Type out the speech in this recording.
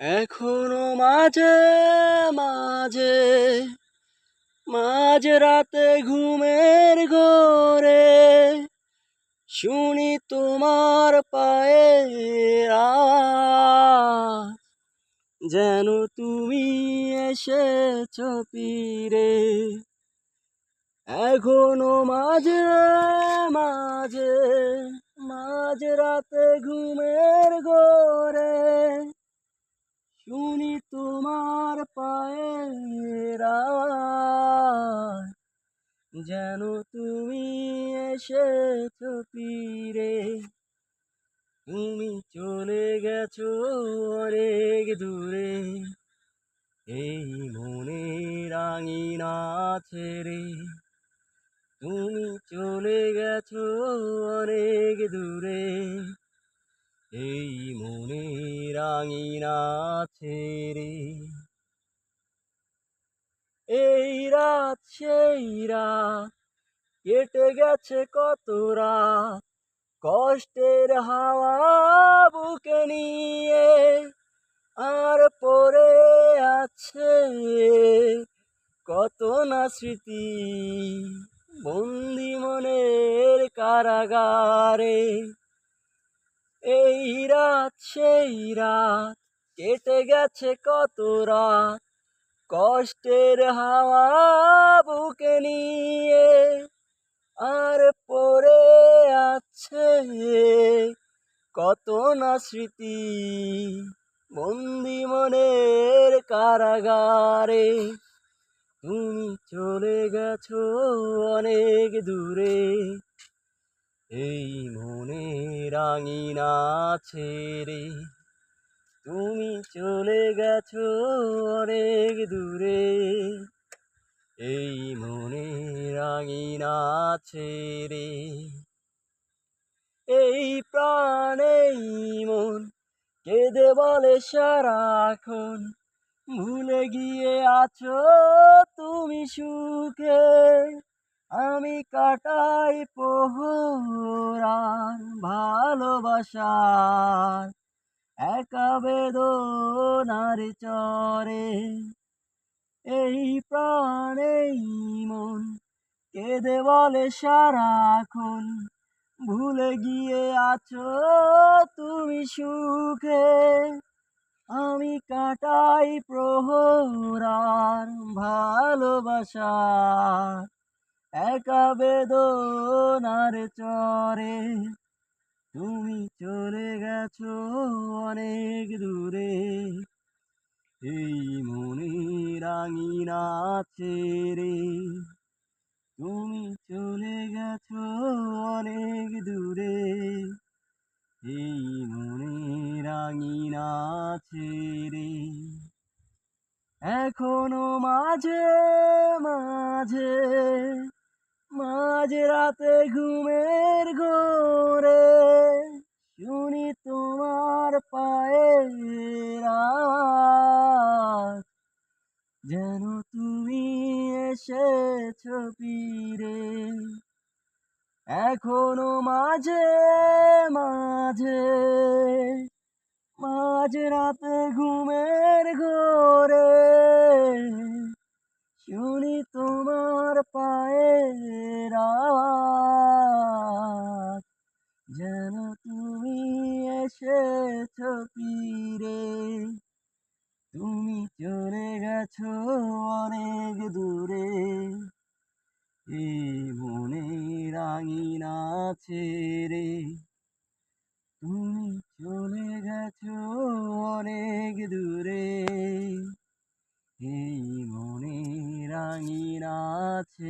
এখনো মাঝে মাঝে মাঝ রাতে ঘুমের ঘোরে শুনি তোমার পায়ের আওয়াজ, যেন তুমি এসেছো ফিরে। এখনো মাঝে মাঝে মাঝ রাতে ঘুমের ঘোরে শুনি তোমার পায়ের আওয়াজ, যেন তুমি এসেছো ফিরে। তুমি চলে গেছো অনেক দূরে, এই মনের আঙিনা ছেড়ে। তুমি চলে গেছো অনেক দূরে, এই মনের আঙিনা ছেড়ে। এই রাত সেই রাত কেটে গেছে কত রাত, কষ্টের হাওয়া বুকে নিয়ে। আর পড়ে আছে কত না স্মৃতি বন্দি মনের কারাগারে। এই রাত সেই রাত কেটে গেছে কত রাত, কষ্টের হাওয়া বুকে নিয়ে। আর পড়ে আছে কত না স্মৃতি বন্দি মনের কারাগারে। তুমি চলে গেছো অনেক দূরে, এই মনের আঙিনা ছেড়ে। তুমি চলে গেছো অনেক দূরে, এই মনের আঙিনা ছেড়ে। এই প্রাণেই মন কেঁদে বলে সারাক্ষণ, ভুলে গিয়ে আছো তুমি সুখে। আমি কাটাই পোহরান ভালোবাসার একা বেদনার চরে। এই প্রাণেই মন কেঁদে বলে সারাক্ষণ, ভুলে গিয়ে আছো তুমি সুখে। আমি কাটাই প্রহরার ভালোবাসার একা বেদনার চরে। তুমি চলে গেছো অনেক দূরে, এই মনের আঙিনা ছেড়ে। তুমি চলে গেছো অনেক দূরে, এই মনের আঙিনা ছেড়ে। এখনো মাঝে মাঝে মাঝ রাতে ঘুমের ঘোরে শুনি তোমার পায়ের আওয়াজ, যেন তুমি এসেছো ফিরে। এখনো মাঝে মাঝে মাঝ রাতে ঘুমের ঘোরে শুনি তোমার পায়ের আওয়াজ, যেন তুমি এসেছো ফিরে। তুমি চলে গেছো অনেক দূরে, এই মনের আঙিনা ছেড়ে। তুমি চলে গেছো অনেক দূরে, এই মনের আঙিনা ছেড়ে।